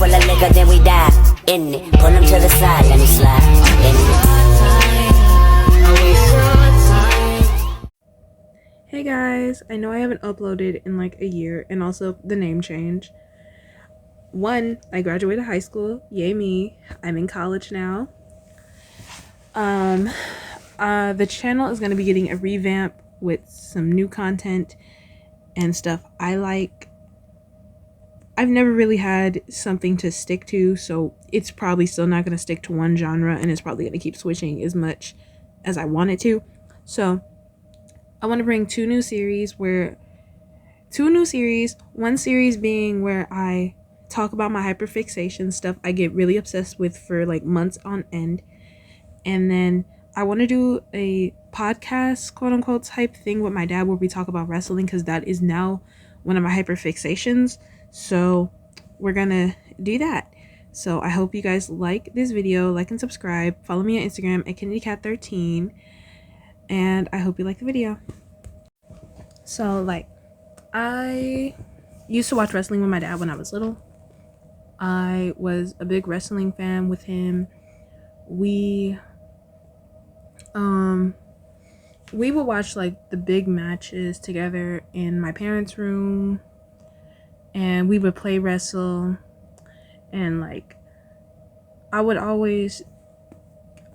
full of liquor, then we die. In it, pull him to the side, let me slide. In it. Hey guys, I know I haven't uploaded in like a year, and also the name change. One, I graduated high school, yay me. I'm in college now. The channel is going to be getting a revamp with some new content and stuff I like. I've never really had something to stick to, so it's probably still not going to stick to one genre, and it's probably going to keep switching as much as I want it to. So I want to bring two new series, one series being where I talk about my hyperfixation stuff I get really obsessed with for like months on end. And then I want to do a podcast, quote unquote, type thing with my dad where we talk about wrestling, because that is now one of my hyperfixations. So we're gonna do that. So I hope you guys like this video, like and subscribe. Follow me on Instagram at KennedyCat13, and I hope you like the video. So like, I used to watch wrestling with my dad when I was little. I was a big wrestling fan with him. We would watch like the big matches together in my parents' room, and we would play wrestle. And like, I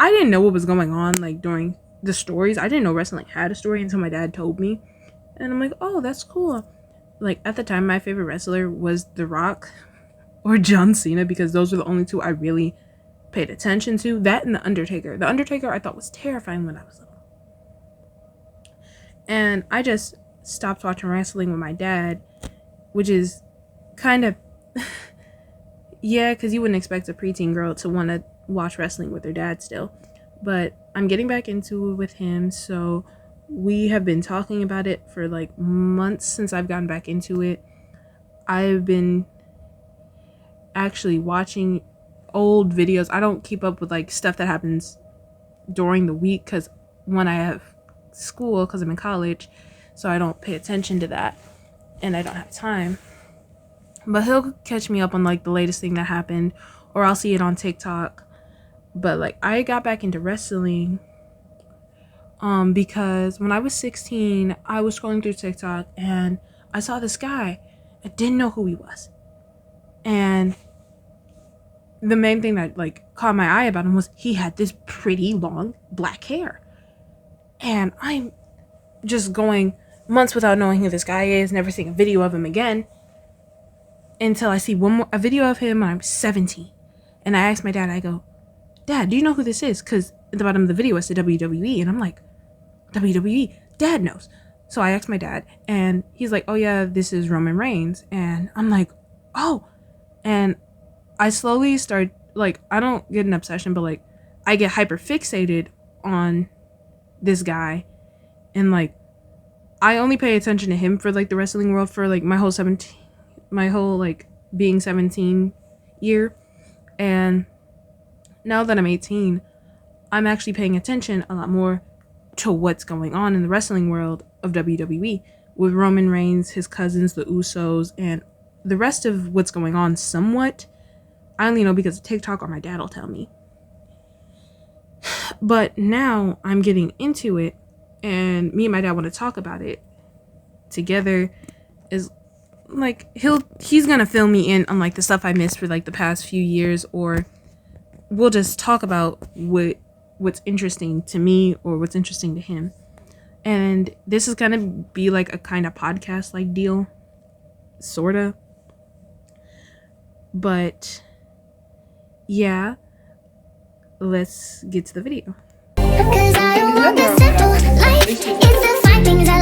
didn't know what was going on like during the stories. I didn't know wrestling had a story until my dad told me, and I'm like, oh, that's cool. Like at the time, my favorite wrestler was The Rock or John Cena, because those were the only two I really paid attention to. That and The Undertaker. The Undertaker I thought was terrifying when I was little. And I just stopped watching wrestling with my dad, which is kind of yeah, because you wouldn't expect a preteen girl to want to watch wrestling with her dad still. But I'm getting back into it with him, so we have been talking about it for like months since I've gotten back into it. I've been actually watching old videos. I don't keep up with like stuff that happens during the week, because when I have school, because I'm in college, so I don't pay attention to that and I don't have time. But he'll catch me up on like the latest thing that happened, or I'll see it on TikTok. But like, I got back into wrestling because when I was 16, I was scrolling through TikTok and I saw this guy. I didn't know who he was, and the main thing that like caught my eye about him was he had this pretty long black hair. And I'm just going months without knowing who this guy is, never seeing a video of him again, until I see a video of him when I'm 17. And I asked my dad, I go, Dad, do you know who this is? Because at the bottom of the video it said WWE, and I'm like, WWE? Dad knows. So I asked my dad, and he's like, oh yeah, this is Roman Reigns. And I'm like, oh. And I slowly start, like, I don't get an obsession, but like, I get hyper fixated on this guy, and like, I only pay attention to him for like the wrestling world for like my whole like being 17 year. And now that I'm 18, I'm actually paying attention a lot more to what's going on in the wrestling world of WWE with Roman Reigns, his cousins, the Usos, and the rest of what's going on somewhat. I only know because of TikTok, or my dad will tell me. But now I'm getting into it, and me and my dad want to talk about it together. Is like, he's gonna fill me in on like the stuff I missed for like the past few years, or we'll just talk about what's interesting to me or what's interesting to him. And this is gonna be like a kind of podcast like deal, sorta. But yeah, let's get to the video.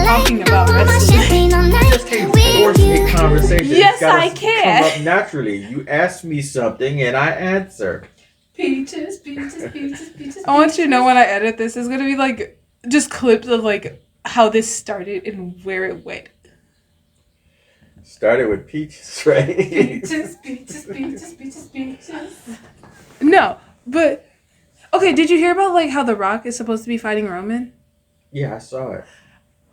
Talking about wrestling just can't force a conversation. Yes, I can. Come up naturally. You ask me something and I answer. Peaches. I want you to know when I edit this, it's gonna be like just clips of like how this started and where it went. Started with peaches, right? Peaches. No, but okay, did you hear about like how The Rock is supposed to be fighting Roman? Yeah, I saw it.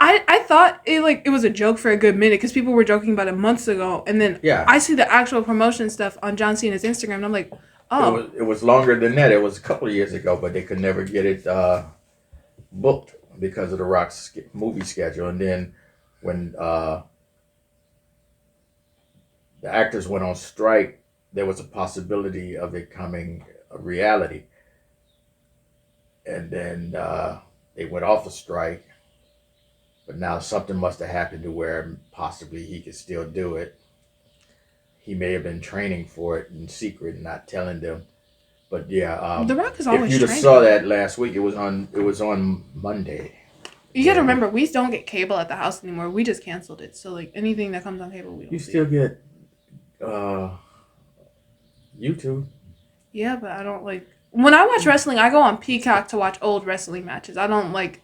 I thought it was a joke for a good minute because people were joking about it months ago, and then Yeah. I see the actual promotion stuff on John Cena's Instagram, and I'm like, oh, It was longer than that. It was a couple of years ago, but they could never get it booked because of the Rock's movie schedule. And then when the actors went on strike, there was a possibility of it coming a reality. And then they went off a strike, but now something must have happened to where possibly he could still do it. He may have been training for it in secret and not telling them. But yeah, The Rock is if always you training. saw that last week, it was on Monday. You gotta Yeah. remember, we don't get cable at the house anymore. We just canceled it, so like anything that comes on cable, we don't You see. still get YouTube. Yeah, but I don't like when I watch wrestling. I go on Peacock to watch old wrestling matches. I don't like.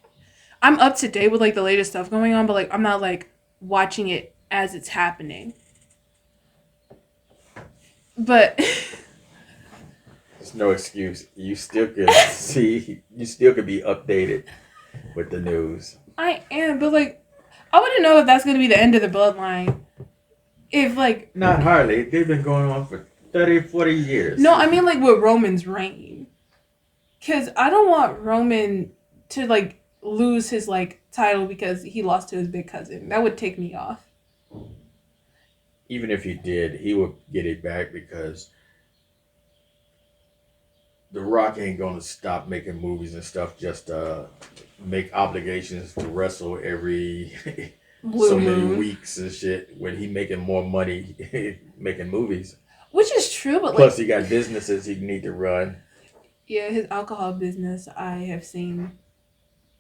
I'm up to date with like the latest stuff going on, but like I'm not like watching it as it's happening. But There's no excuse. You still could see. You still could be updated with the news. I am, but like I wouldn't know if that's gonna be the end of the bloodline. If like Not hardly. They've been going on for 30, 40 years. no, I mean like with Roman's reign, because I don't want Roman to like lose his like title because he lost to his big cousin. That would take me off. Even if he did, he would get it back because The Rock ain't gonna stop making movies and stuff just to make obligations to wrestle every Blue so many Moon. weeks and shit when he making more money making movies. Which is true, but like Plus he got businesses he need to run. yeah, his alcohol business I have seen.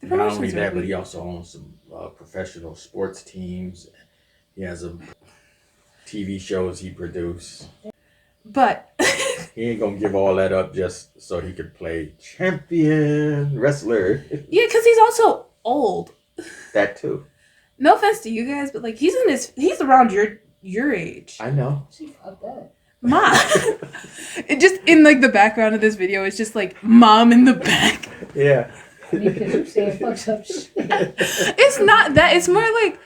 The Not only promotions are that, but really he also owns some professional sports teams. He has a TV shows he produced. But He ain't gonna give all that up just so he could play champion wrestler. yeah, because he's also old. That too. No offense to you guys, but like he's around your age. I know. She fucked up. Mom. It just in like the background of this video, it's just like mom in the back. Yeah. Because you said fucked up shit. It's not that. It's more like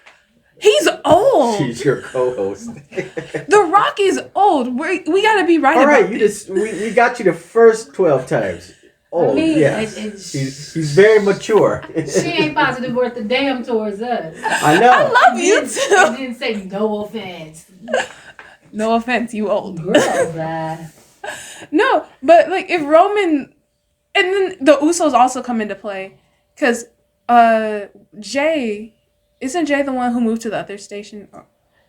he's old. She's your co-host. The Rock is old. We gotta be right All about right, this. we got you the first 12 times. Oh, I mean, yeah. He's very mature. She ain't positive worth a damn towards us. I know. I love you I too. didn't say no offense. No offense, you old. Girl, bye. No, but like if Roman, and then the Usos also come into play, because Jay, isn't Jay the one who moved to the other station,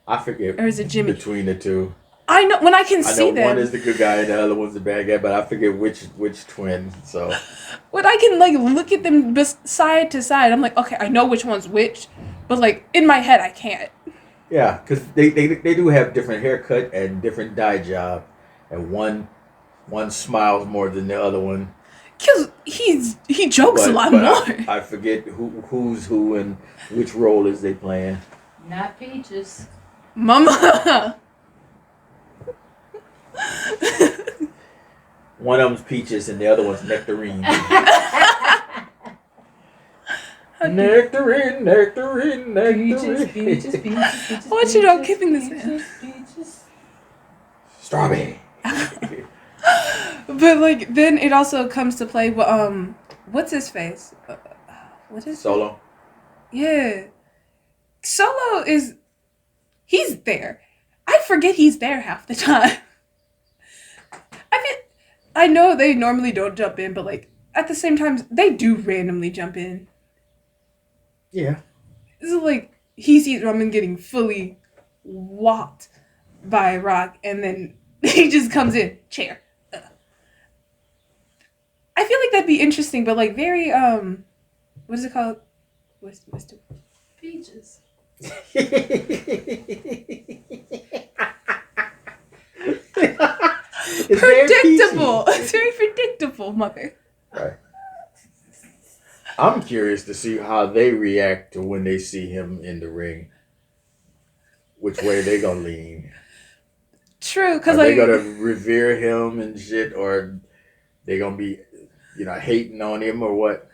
I forget or is it Jimmy? between the two. I know when I can I know see one them, is the good guy and the other one's the bad guy, but I forget which twin. So when I can like look at them side to side, I'm like, okay, I know which one's which, but like in my head, I can't. yeah, because they do have different haircut and different dye job, and one smiles more than the other one. Cause he jokes a lot but more. I forget who's who and which role is they playing. Not Peaches. Mama. One of them's Peaches and the other one's Nectarine. Nectarine, nectarine, nectarine. Peaches, peaches. I want you to know, keeping this in. Peaches. Strawberry. But like then it also comes to play. What's his face? What is Solo. Yeah, Solo is. He's there. I forget he's there half the time. I know they normally don't jump in, but like at the same time they do randomly jump in. Yeah. This is like he sees Roman getting fully whopped by Rock, and then he just comes in chair. I feel like that'd be interesting, but like very what is it called? What's the Peaches. It's very predictable. peachy. It's very predictable, mother. Right. I'm curious to see how they react to when they see him in the ring. Which way they gonna lean? True, Are because they like gonna revere him and shit, or they gonna be, hating on him or what?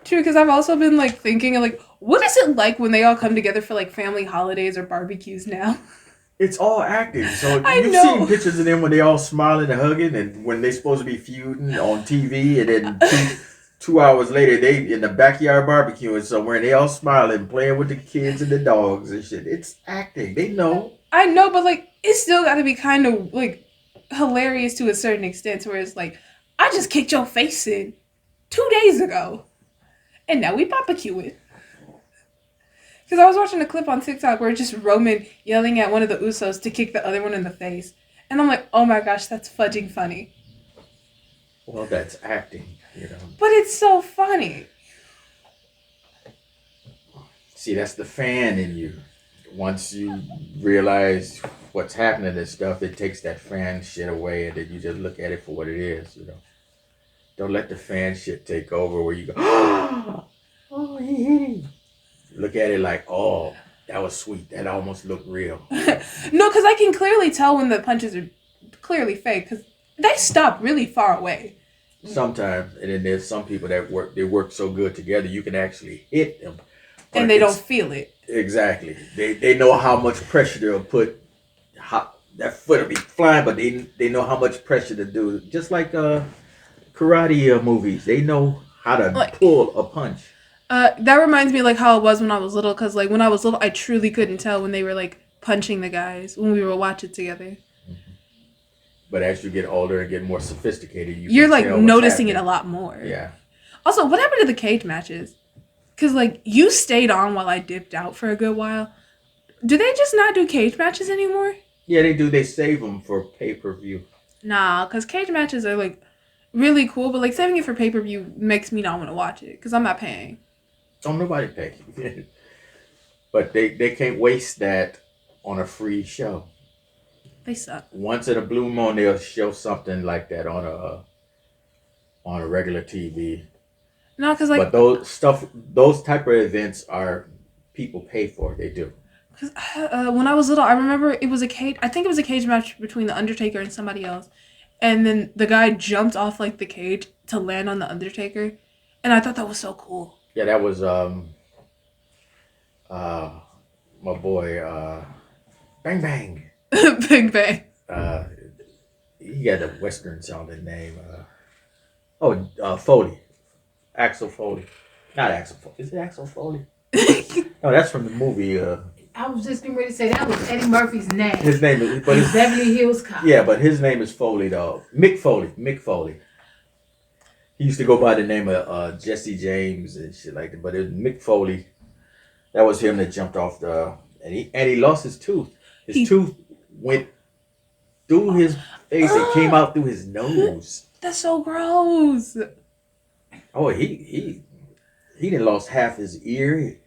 true, because I've also been like thinking like, What is it like when they all come together for like family holidays or barbecues now? It's all acting. So I you've know. seen pictures of them when they all smiling and hugging, and when they supposed to be feuding on TV, and then two hours later they in the backyard barbecuing somewhere, and they all smiling, playing with the kids and the dogs and shit. It's acting. They know. I know, but like it's still got to be kind of like hilarious to a certain extent, where it's like, I just kicked your face in 2 days ago, and now we barbecuing. Because I was watching a clip on TikTok where it's just Roman yelling at one of the Usos to kick the other one in the face. And I'm like, oh my gosh, that's fudging funny. Well, that's acting, you know. But it's so funny. See, that's the fan in you. Once you realize what's happening and stuff, it takes that fan shit away, and then you just look at it for what it is, you know. Don't let the fan shit take over where you go, oh, he hit him. Look at it like, oh, that was sweet. That almost looked real. No, because I can clearly tell when the punches are clearly fake, because they stop really far away. Sometimes, and then there's some people that work so good together, you can actually hit them. And they don't feel it. Exactly. They know how much pressure they'll put. That foot will be flying, but they know how much pressure to do. Just like karate movies, they know how to pull a punch. That reminds me like how it was when I was little, because like when I was little, I truly couldn't tell when they were like punching the guys when we were watching together. But as you get older and get more sophisticated, you're can like tell what's noticing happening. it a lot more. Yeah. Also, what happened to the cage matches? Because like you stayed on while I dipped out for a good while. Do they just not do cage matches anymore? Yeah, they do. They save them for pay-per-view. Nah, because cage matches are like really cool, but like saving it for pay-per-view makes me not want to watch it because I'm not paying. Don't nobody pay. But they can't waste that on a free show. They suck. Once in a blue moon, they'll show something like that on a regular TV. No, because like But those type of events are people pay for. They do. Cause, when I was little, I remember it was a cage. I think it was a cage match between the Undertaker and somebody else, and then the guy jumped off like the cage to land on the Undertaker, and I thought that was so cool. Yeah, that was my boy Bang Bang. Big Bang. He got a Western sounding name. Foley. Axel Foley. Not Axel Foley. Is it Axel Foley? No, that's from the movie. I was just getting ready to say that was Eddie Murphy's name. His name is, but it's Beverly Hills Cop. Yeah, but his name is Foley though. Mick Foley. He used to go by the name of Jesse James and shit like that, but it was Mick Foley. That was him that jumped off and he lost his tooth. His tooth went through his face and came out through his nose. That's so gross. Oh, he done lost half his ear.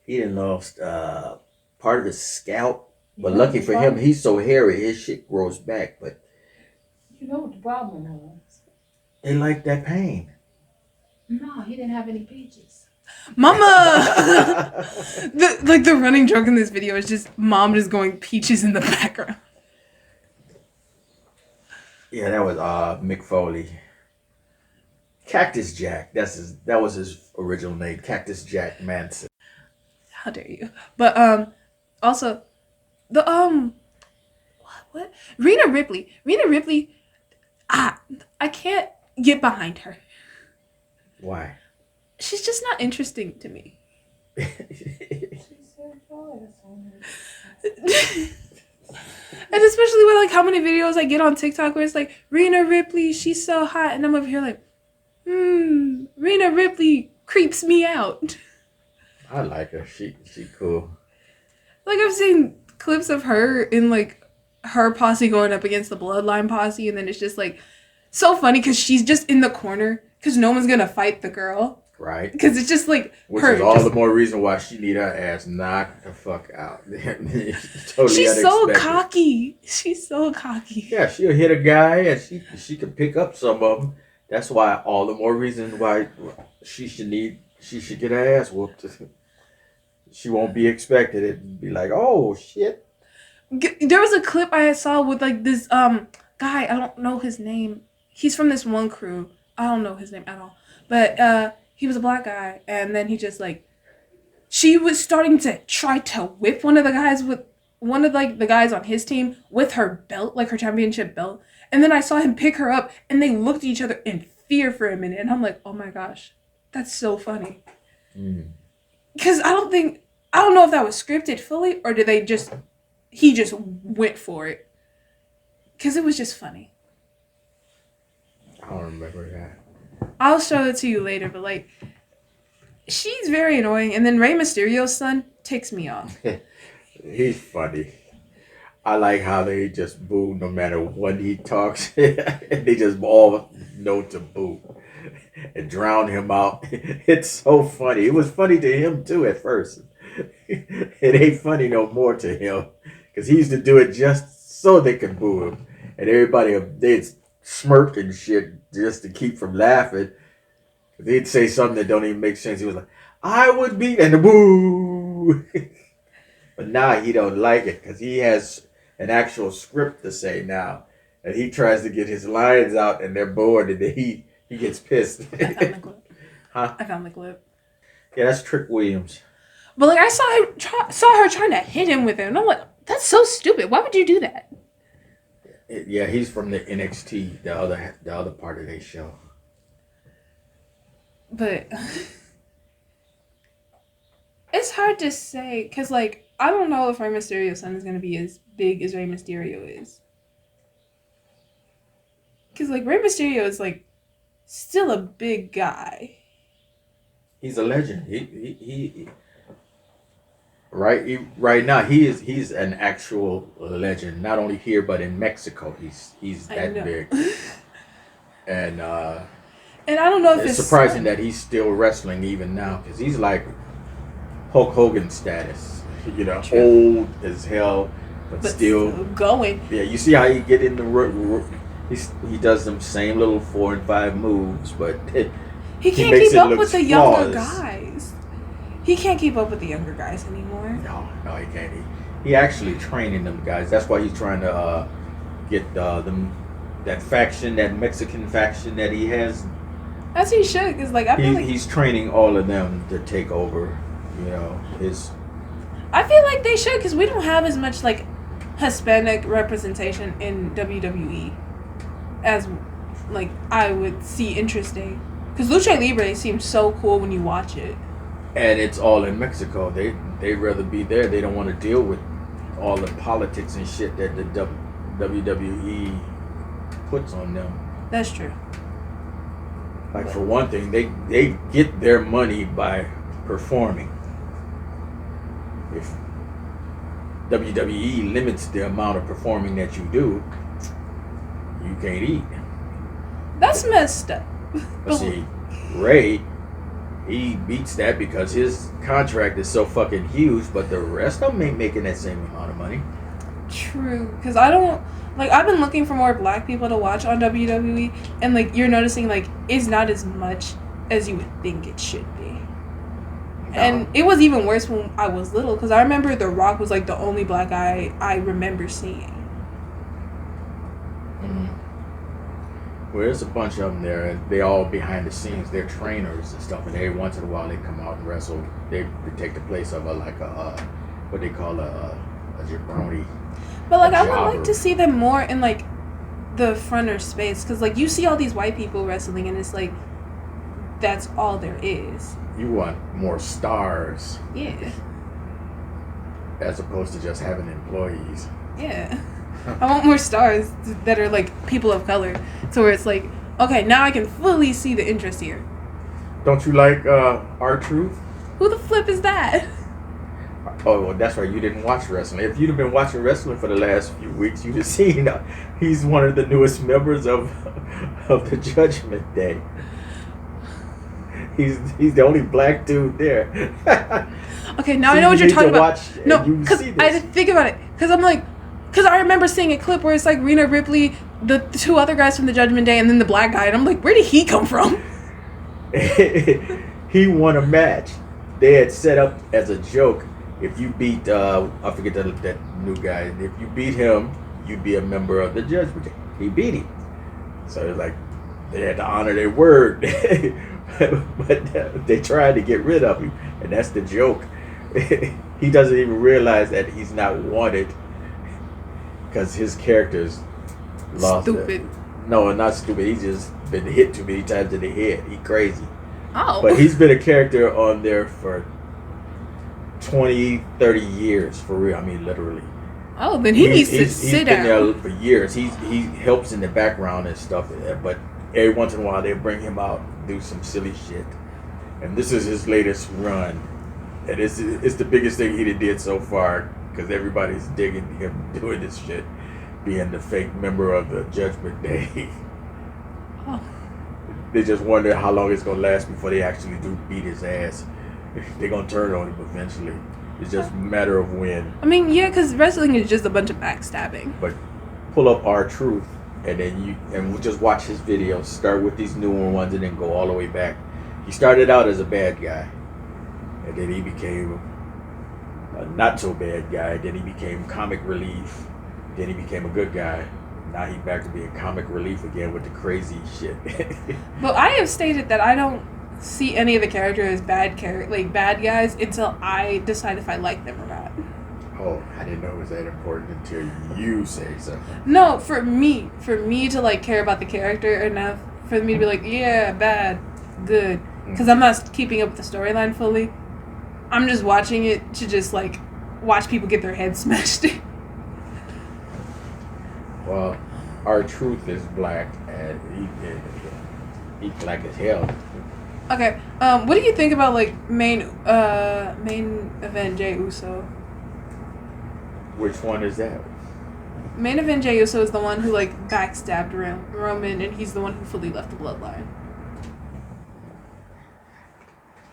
He done lost part of his scalp. But lucky for him, he's so hairy, his shit grows back. But You know what the problem was? they like that pain. No, he didn't have any peaches. Mama! the running joke in this video is just mom just going peaches in the background. Yeah, that was Mick Foley. Cactus Jack. That was his original name, Cactus Jack Manson. How dare you? But also the what? Rena Ripley. I can't get behind her. Why? She's just not interesting to me. And especially with like how many videos I get on TikTok where it's like Rena Ripley, she's so hot, and I'm over here like, Rena Ripley creeps me out. I like her. She cool. Like I've seen clips of her in like her posse going up against the Bloodline posse, and then it's just like so funny because she's just in the corner because no one's gonna fight the girl. Right. Because it's just like Which her. is all the more reason why she need her ass knocked the fuck out. Totally She's so unexpected. cocky. She's so cocky. Yeah, she'll hit a guy and she can pick up some of them. That's why all the more reason why she should get her ass whooped. She won't be expected. It'd be like, oh shit. There was a clip I saw with like this guy. I don't know his name. He's from this one crew. I don't know his name at all. But he was a black guy, and then he just like she was starting to try to whip one of the guys with one of like the guys on his team with her belt, like her championship belt. And then I saw him pick her up, and they looked at each other in fear for a minute. And I'm like, oh my gosh, that's so funny. Because I don't know if that was scripted fully, or did he just went for it. Because it was just funny. I don't remember that. I'll show it to you later, but like, she's very annoying. And then Rey Mysterio's son ticks me off. He's funny. I like how they just boo no matter what he talks. They just all know to boo and drown him out. It's so funny. It was funny to him too at first. It ain't funny no more to him because he used to do it just so they could boo him, and everybody they'd smirk and shit just to keep from laughing. They'd say something that don't even make sense. He was like, "I would be," and the boo. But now he don't like it because he has an actual script to say now, and he tries to get his lines out, and they're bored, and then he gets pissed. I found the clip. Huh? I found the clip. Yeah, that's Trick Williams. But like, I saw her trying to hit him with it, and I'm like, that's so stupid. Why would you do that? Yeah, he's from the NXT, the other part of their show. But it's hard to say because like, I don't know if Rey Mysterio's son is gonna be as big as Rey Mysterio is. Because like, Rey Mysterio is like still a big guy. He's a legend. He right now he's an actual legend. Not only here but in Mexico. He's that big. And I don't know if it's surprising that he's still wrestling even now because he's like Hulk Hogan status. You know, old as hell, but still going. Yeah, you see how he get in the he does them same little 4 and 5 moves, but he can't keep up with the younger guys. He can't keep up with the younger guys anymore. No, he can't. He actually training them guys. That's why he's trying to get them that faction, that Mexican faction that he has. As he should, because like I feel like he's training all of them to take over. You know his. I feel like they should, because we don't have as much like Hispanic representation in WWE as like I would see interesting. Because Lucha Libre seems so cool when you watch it. And it's all in Mexico. They'd rather be there. They don't want to deal with all the politics and shit that the WWE puts on them. That's true. Like for one thing, they get their money by performing. If WWE limits the amount of performing that you do, you can't eat. That's messed up. But see, Ray, he beats that because his contract is so fucking huge, but the rest of them ain't making that same amount of money. True, because I don't like. I've been looking for more black people to watch on WWE, and like you're noticing, like it's not as much as you would think it should be. No. And it was even worse when I was little, because I remember The Rock was like the only black guy I remember seeing. Well, there's a bunch of them there, and they all behind the scenes. They're trainers and stuff, and every once in a while they come out and wrestle. They take the place of what they call a jabroni. But like I would like to see them more in like the fronter space, because like you see all these white people wrestling, and it's like that's all there is. You want more stars. Yeah. As opposed to just having employees. Yeah. I want more stars that are like people of color, so where it's like, okay, now I can fully see the interest here. Don't you like R-Truth? Who the flip is that? Oh, well, that's right. You didn't watch wrestling. If you'd have been watching wrestling for the last few weeks, you'd have seen he's one of the newest members of the Judgment Day. He's the only black dude there. Okay, now I know what you're talking about. No, because I didn't think about it. Because I remember seeing a clip where it's like Rhea Ripley, the two other guys from the Judgment Day, and then the black guy, and I'm like, where did he come from? He won a match. They had set up as a joke. If you beat, I forget that new guy. If you beat him, you'd be a member of the Judgment Day. He beat him, so it's like they had to honor their word. But they tried to get rid of him, and that's the joke. he doesn't even realize that he's not wanted because his character's lost it. Stupid. No, not stupid. He's just been hit too many times in the head. He crazy. Oh. But he's been a character on there for 20, 30 years, for real. I mean, literally. Oh, then he needs to He's sit been there down. for years. He helps in the background and stuff, but every once in a while they bring him out and do some silly shit. And this is his latest run, and it's the biggest thing he did so far because everybody's digging him doing this shit, being the fake member of the Judgment Day. Oh. They just wonder how long it's gonna last before they actually do beat his ass. They're gonna turn on him eventually. It's just a matter of when. I mean, yeah, because wrestling is just a bunch of backstabbing. But pull up R-Truth, and then we'll just watch his videos. Start with these newer ones, and then go all the way back. He started out as a bad guy, and then he became a not so bad guy. Then he became comic relief. Then he became a good guy. Now he's back to being comic relief again with the crazy shit. But I have stated that I don't see any of the characters as bad guys until I decide if I like them or not. Oh, I didn't know it was that important until you say something. No, for me to like care about the character enough for me to be like, yeah, bad, good, because I'm not keeping up with the storyline fully. I'm just watching it to just like watch people get their heads smashed. Well, R-Truth is black, and he's black as hell. Okay, what do you think about like main event Jey Uso? Which one is that? Main event Jey Uso is the one who like backstabbed Roman, and he's the one who fully left the bloodline.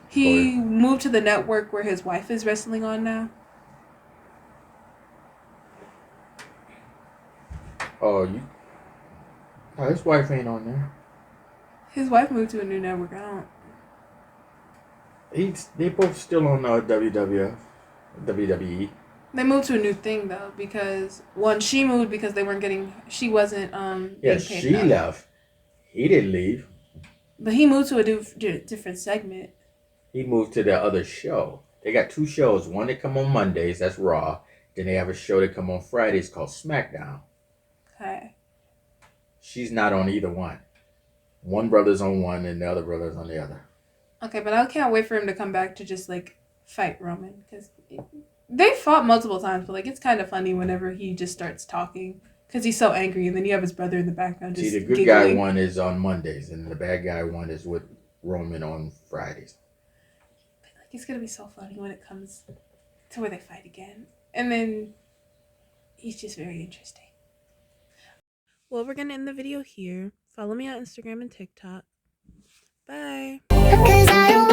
He moved to the network where his wife is wrestling on now. Oh, his wife ain't on there. His wife moved to a new network. I don't. They both still on WWE. They moved to a new thing though because she moved because they weren't getting. She wasn't Yeah, being paid she enough. left. He didn't leave. But he moved to a different segment. He moved to the other show. They got two shows. One that come on Mondays, that's Raw. Then they have a show that come on Fridays called SmackDown. Okay. She's not on either one. One brother's on one and the other brother's on the other. Okay, but I can't wait for him to come back to just like fight Roman because they fought multiple times, but like it's kind of funny whenever he just starts talking because he's so angry, and then you have his brother in the background just See, the good giggling. guy one is on Mondays and the bad guy one is with Roman on Fridays. But like it's gonna be so funny when it comes to where they fight again, and then he's just very interesting. Well, we're gonna end the video here. Follow me on Instagram and TikTok. Bye. Cause I don't